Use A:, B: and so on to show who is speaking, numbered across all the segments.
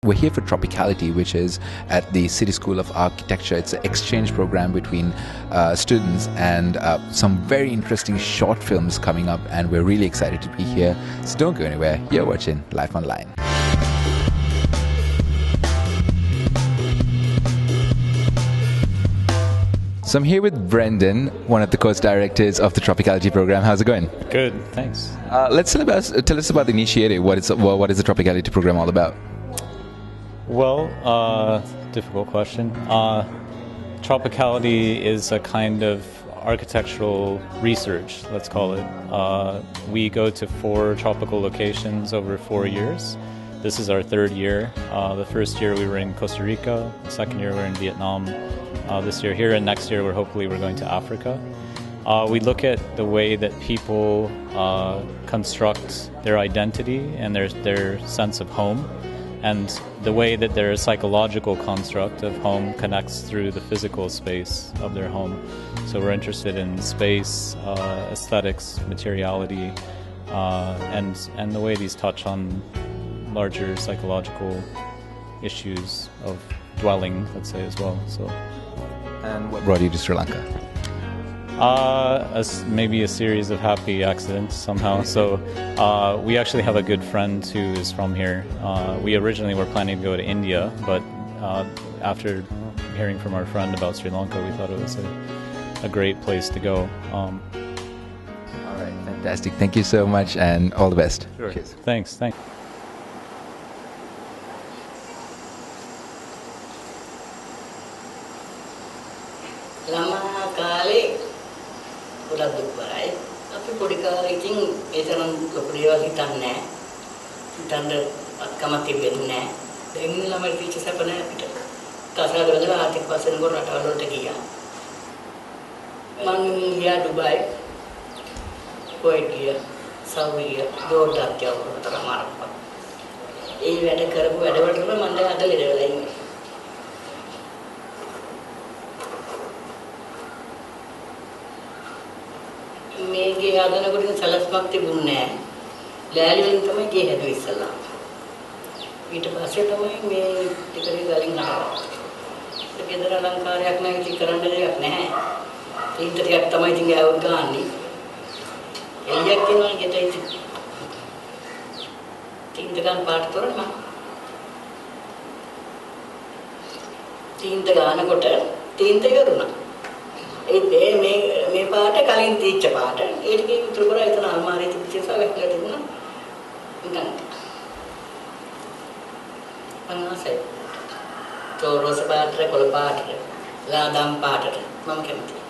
A: We're here for Tropicality, which is at the City School of Architecture. It's an exchange program between students and some very interesting short films coming up, and we're really excited to be here. So don't go anywhere. You're watching Life Online. So I'm here with Brendan, one of the course directors of the Tropicality program. How's it going?
B: Good, thanks.
A: Let's tell us about the initiative. What is the Tropicality program all about?
B: Well, difficult question. Tropicality is a kind of architectural research, let's call it. We go to 4 tropical locations over 4 years. This is our 3rd year. The first year we were in Costa Rica. The second year we were in Vietnam. This year here, and next year we're going to Africa. We look at the way that people construct their identity and their sense of home, and the way that their psychological construct of home connects through the physical space of their home. So we're interested in space, aesthetics, materiality, and the way these touch on larger psychological issues of dwelling, let's say, as well. So.
A: And what brought you to Sri Lanka?
B: Maybe a series of happy accidents somehow. So we actually have a good friend who is from here. We originally were planning to go to India, but after hearing from our friend about Sri Lanka, we thought it was a great place to go.
A: All right, fantastic. Thank you so much, and all the best.
B: Sure.
A: Cheers.
B: Thanks.
C: ළමා කාලේ ගොඩක් දුක් කරයි. අපි පොඩි කාලේ ඉතින් ඒ තරම් ලොකු දේවල් හිතන්නේ නැහැ. හිතන්න අත්කමක් තිබෙන්නේ නැහැ. දැන් ඉන්න ළමයි ටීචර්ස් අප නැහැ අපිට. කසාද වල ආර්ථික වශයෙන් ගොඩ රටවල් වලට ගියා. මම ගියා දුබයි. කොයිට් ගියා. සෞදි ගියා. ජෝර්ඩාන් ගියා වතරමාරක්. ඒ වැඩ කරපු වැඩවලට මම දැන් අද ලෙඩ වෙලා ඉන්නේ. මේ ගේ හදනකොට සලස්මක් තිබුණේ නැහැ. ලෑලි වලින් තමයි ගේ හැදුවේ ඉස්සලා. ඊට පස්සේ තමයි මේ ටිකේ ගලින් ආවා. ඒක ගෙදර අලංකාරයක් නැහැ, ඉති කරන්න දෙයක් නැහැ. තීන්ත ටිකක් තමයි ඉතින් ගාවුත් ගාන්නේ. එළියක් කියනවා ගෙට ඉති. තීන්ත ගන්න පාට තොරන මම. තීන්ත ගන්නකොට තීන්ත ඉවරුණා. මේ පාට කලින් තීච්ච පාට ඒ ටිකේ උතුරු කරා එතන අල්මාරියේ තිබිච්ච නිසා වැක්කලා තිබුණා නිකන් අන්නසේ තෝරොස පාට කොළ පාට ලාදම් පාටට මම කැමතියි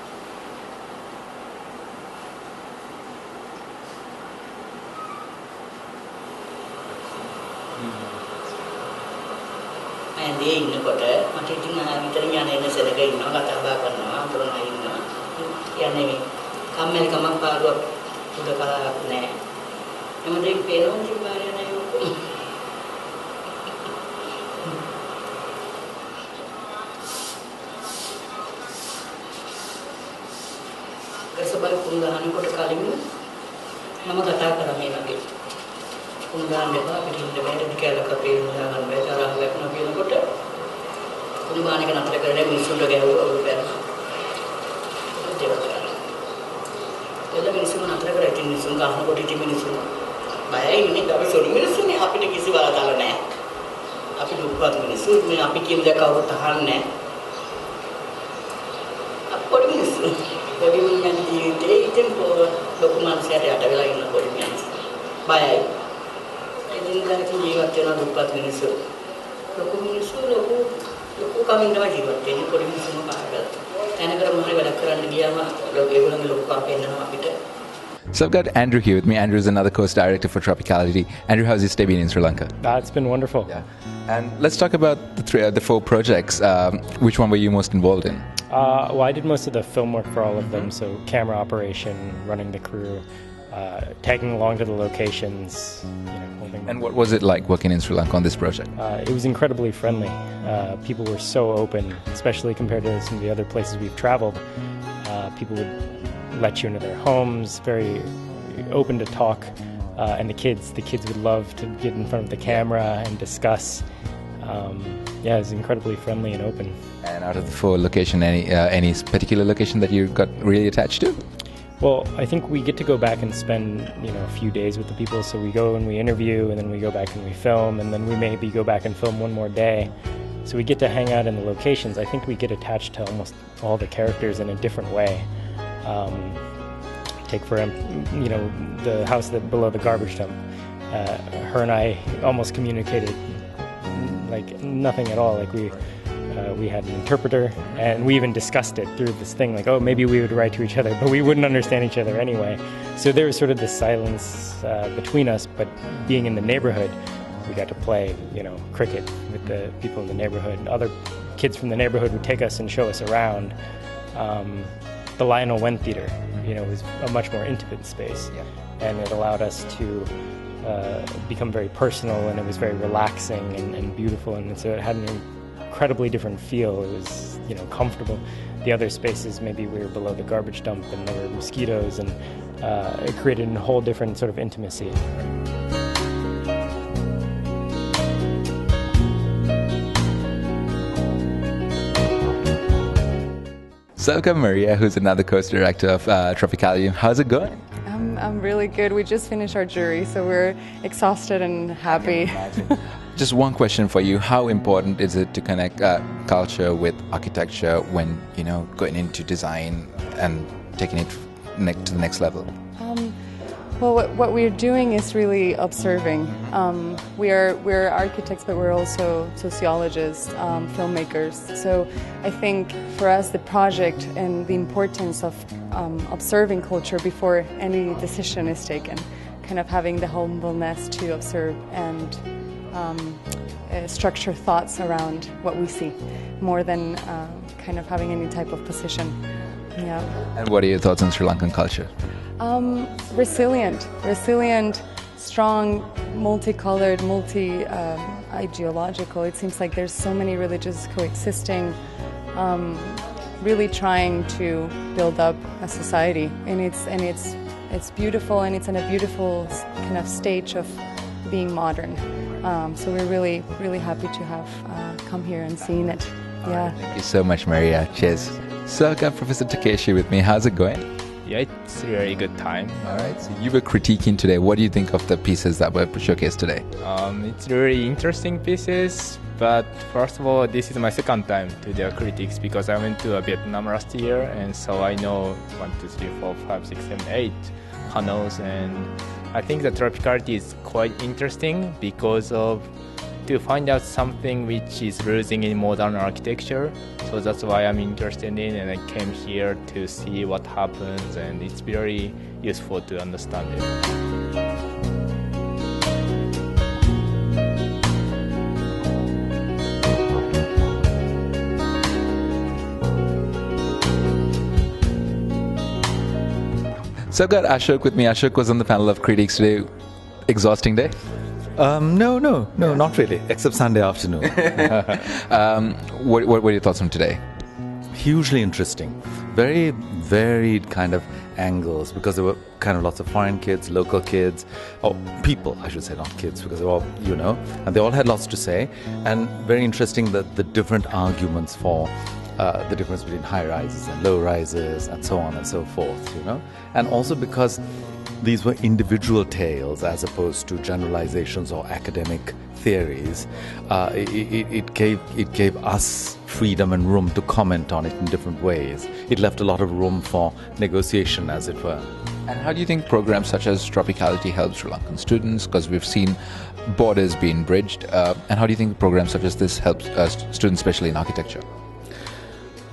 C: මම ඉන්නකොට මට ඉතින් විතර යන සෙනග ඉන්නවා කතා බහ කරනවා අතුරුනා ඉන්නවා කියන්නේ මේ කම්මැලි කමක් පාඩුවක් උඩ කලාවක් නැහැ එමෙතෙන් පේනවා ඉතින් බාරය නැහැ ඔක්කොම ගසබල් කුණ්ඩානකොට කලින් මම කතා කරා මේ වගේ කුණ්ඩාන දෙපා පිටින් දෙමෙට දිකලක පේනවා ගන්න බෑ තරහ ලැබුණා කියනකොට කුණ්ඩානක නතර කරන්නේ මිනිස්සුන්ට ගැහුවා ඔය බැලුවා එළ මිනිස්සුන් නතර කරලා ඉතින් මිනිස්සුන් ගන්නකොට ඉතින් මිනිස්සුන් බයයි ඉන්නේ අපි සොරි මිනිස්සුනේ අපිට කිසි වරදක් නැහැ අපි දුක්පත් මිනිස්සු මේ අපි කියන දේ කවුරුත් අහන්නේ නැහැ අපොඩි මිනිස්සු පොඩි මිනිහන් ජීවිතේ ඉතින් ලොකු මනසට යට වෙලා ඉන්න පොඩි මිනිස්සු බයයි ඉතින් දැන් ජීවත් වෙන දුක්පත් මිනිස්සු ලොකු මිනිස්සු ලොකු කමින් තමයි ජීවත් වෙන්නේ පොඩි මිනිස්සුම කාටද
A: So I've got Andrew here with me. Andrew is another course director for Tropicality. Andrew, how's your stay been in Sri Lanka?
D: It's been wonderful.
A: Yeah. And let's talk about the 4 projects. Which one were you most involved in?
D: Well, I did most of the film work for all of them, so camera operation, running the crew, tagging along to the locations, holding.
A: And what was it like working in Sri Lanka on this project?
D: It was incredibly friendly. People were so open, especially compared to some of the other places we've traveled. People would let you into their homes, very open to talk, and the kids would love to get in front of the camera and discuss. Yeah, it's incredibly friendly and open.
A: And out of the 4 location, any particular location that you got really attached to?
D: Well, I think we get to go back and spend, a few days with the people. So we go and we interview, and then we go back and we film, and then we maybe go back and film one more day. So we get to hang out in the locations. I think we get attached to almost all the characters in a different way. Take for the house below the garbage dump. Her and I almost communicated like nothing at all. Like we had an interpreter, and we even discussed it through this thing, like, oh, maybe we would write to each other, but we wouldn't understand each other anyway. So there was sort of this silence between us, but being in the neighborhood, we got to play, cricket with the people in the neighborhood. And other kids from the neighborhood would take us and show us around. The Lionel Wen Theater, was a much more intimate space, and it allowed us to become very personal, and it was very relaxing and beautiful, and so it had an incredibly different feel. It was, comfortable. The other spaces, maybe we were below the garbage dump, and there were mosquitoes, and it created a whole different sort of intimacy.
A: Sokka Maria, who's another co-director of Tropicality. How's it going?
E: I'm really good. We just finished our jury, so we're exhausted and happy.
A: Just one question for you. How important is it to connect culture with architecture when, going into design and taking it to the next level?
E: Well, what we're doing is really observing. We're architects, but we're also sociologists, filmmakers. So I think for us, the project and the importance of observing culture before any decision is taken, kind of having the humbleness to observe and structure thoughts around what we see, more than kind of having any type of position. Yeah.
A: And what are your thoughts on Sri Lankan culture?
E: Resilient, strong, multicolored, ideological. It seems like there's so many religions coexisting, really trying to build up a society, and it's beautiful, and it's in a beautiful kind of stage of being modern. So we're really, really happy to have come here and seen it. Yeah.
A: Right, thank you so much, Maria. Cheers. So I got Professor Takeshi with me. How's it going?
F: Yeah, it's a very good time.
A: All right. So you were critiquing today. What do you think of the pieces that were showcased today?
F: It's really interesting pieces. But first of all, this is my second time to the critiques because I went to Vietnam last year, and so I know 1, 2, 3, 4, 5, 6, 7, 8 Hanos, and I think the Tropicality is quite interesting because of to find out something which is losing in modern architecture. So that's why I'm interested in, and I came here to see what happens, and it's very useful to understand it.
A: So I've got Ashok with me. Ashok was on the panel of critiques today. Exhausting day?
G: No, not really, except Sunday afternoon.
A: What were your thoughts on today?
G: Hugely interesting. Very varied kind of angles, because there were kind of lots of foreign kids, local kids, or people, I should say, not kids, because they were all, and they all had lots to say. And very interesting that the different arguments for the difference between high rises and low rises and so on and so forth, And also because these were individual tales as opposed to generalizations or academic theories, it gave us freedom and room to comment on it in different ways. It left a lot of room for negotiation, as it were.
A: And how do you think programs such as Tropicality help Sri Lankan students? Because we've seen borders being bridged. And how do you think programs such as this help students, especially in architecture?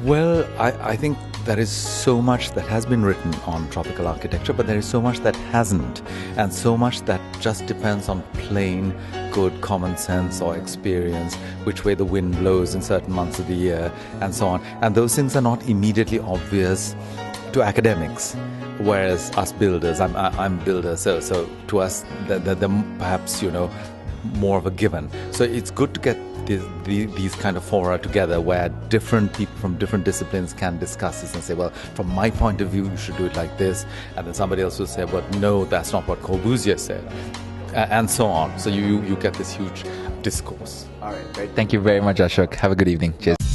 G: Well, I think there is so much that has been written on tropical architecture, but there is so much that hasn't, and so much that just depends on plain good common sense or experience, which way the wind blows in certain months of the year, and so on. And those things are not immediately obvious to academics, whereas us builders, I'm a builder, so to us they're perhaps more of a given. So it's good to get these kind of fora together where different people from different disciplines can discuss this and say, well, from my point of view, you should do it like this. And then somebody else will say, but no, that's not what Corbusier said. and so on. So you get this huge discourse.
A: All right, great. Thank you very much, Ashok. Have a good evening. Cheers.